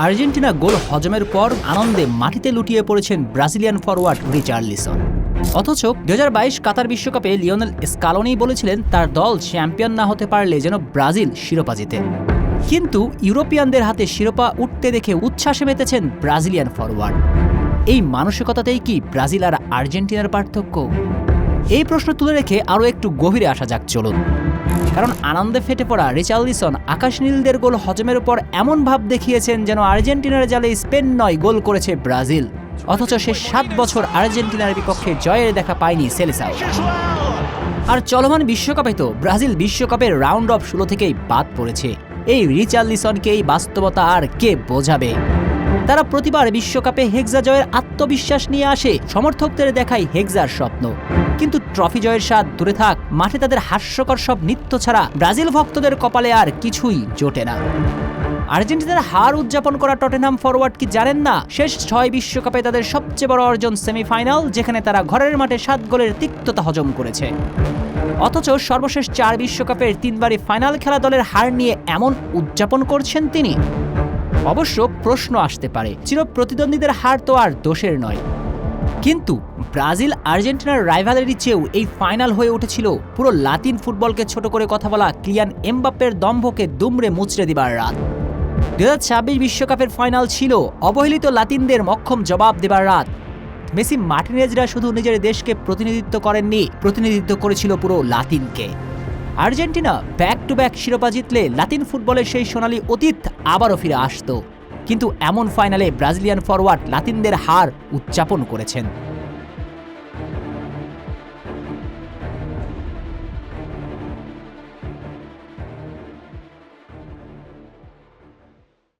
Argentina গোল হজমের পর আনন্দে মাটিতে লুটিয়ে পড়েছেন ব্রাজিলিয়ান ফরওয়ার্ড রিচার্লিসন। অথচ 2022 কাতার বিশ্বকাপে লিওনেল স্কালোনি বলেছিলেন তার দল চ্যাম্পিয়ন না হতে পারলে যেন ব্রাজিল শিরোপা জেতে। কিন্তু ইউরোপিয়ানদের হাতে শিরোপা উঠতে দেখে উচ্ছ্বাসে মেতেছেন ব্রাজিলিয়ান ফরওয়ার্ড। এই মানসিকতাতেই কি ব্রাজিল আর আর্জেন্টিনার পার্থক্য? এই প্রশ্ন তুলে রেখে আরও একটু গভীরে আসা যাক চলুন। কারণ আনন্দে ফেটে পড়া রিচার্লিসন আকাশ নীলদের গোল হজমের উপর এমন ভাব দেখিয়েছেন যেন আর্জেন্টিনার জালে স্পেন নয়, গোল করেছে ব্রাজিল। অথচ সে 7 বছর আর্জেন্টিনার বিপক্ষে জয়ের দেখা পায়নি সেলেসাও। আর চলমান বিশ্বকাপে তো ব্রাজিল বিশ্বকাপের রাউন্ড অফ 16 থেকেই বাদ পড়েছে। এই রিচার্লিসনকে এই বাস্তবতা আর কে বোঝাবে? তারা প্রতিবার বিশ্বকাপে হেক্সা জয়ের আত্মবিশ্বাস নিয়ে আসে, সমর্থকদের দেখায় হেক্সার স্বপ্ন। কিন্তু ট্রফি জয়ের স্বাদ দূরে থাক, মাঠে তাদের হাস্যকর সব নৃত্য ছাড়া ব্রাজিল ভক্তদের কপালে আর কিছুই জোটে না। আর্জেন্টিনার হার উদযাপন করা টটেনহাম ফরওয়ার্ড কি জানেন না শেষ 6 বিশ্বকাপে তাদের সবচেয়ে বড় অর্জন সেমিফাইনাল, যেখানে তারা ঘরের মাঠে 7 গোলের তিক্ততা হজম করেছে। অথচ সর্বশেষ 4 বিশ্বকাপের 3বারই ফাইনাল খেলা দলের হার নিয়ে এমন উদযাপন করছেন তিনি। অবশ্য প্রশ্ন আসতে পারে, চিরপ্রতিদ্বন্দ্বীদের হার তো আর দোষের নয়। কিন্তু ব্রাজিল আর্জেন্টিনার রাইভালারি চেয়েও এই ফাইনাল হয়ে উঠেছিল পুরো লাতিন ফুটবলকে ছোট করে কথা বলা কিলিয়ান এমবাপ্পের দম্ভকে দুমড়ে মুচড়ে দিবার রাত। 2026 বিশ্বকাপের ফাইনাল ছিল অবহেলিত লাতিনদের মক্ষম জবাব দেবার রাত। মেসি মার্টিনেজরা শুধু নিজের দেশকে প্রতিনিধিত্ব করেননি, প্রতিনিধিত্ব করেছিল পুরো লাতিনকে। আর্জেন্টিনা ব্যাক টু ব্যাক শিরোপা জিতলে লাতিন ফুটবলের সেই সোনালী অতীত আবারও ফিরে আসতো। কিন্তু এমন ফাইনালে ব্রাজিলিয়ান ফরওয়ার্ড লাতিনদের হার উদযাপন করেছেন।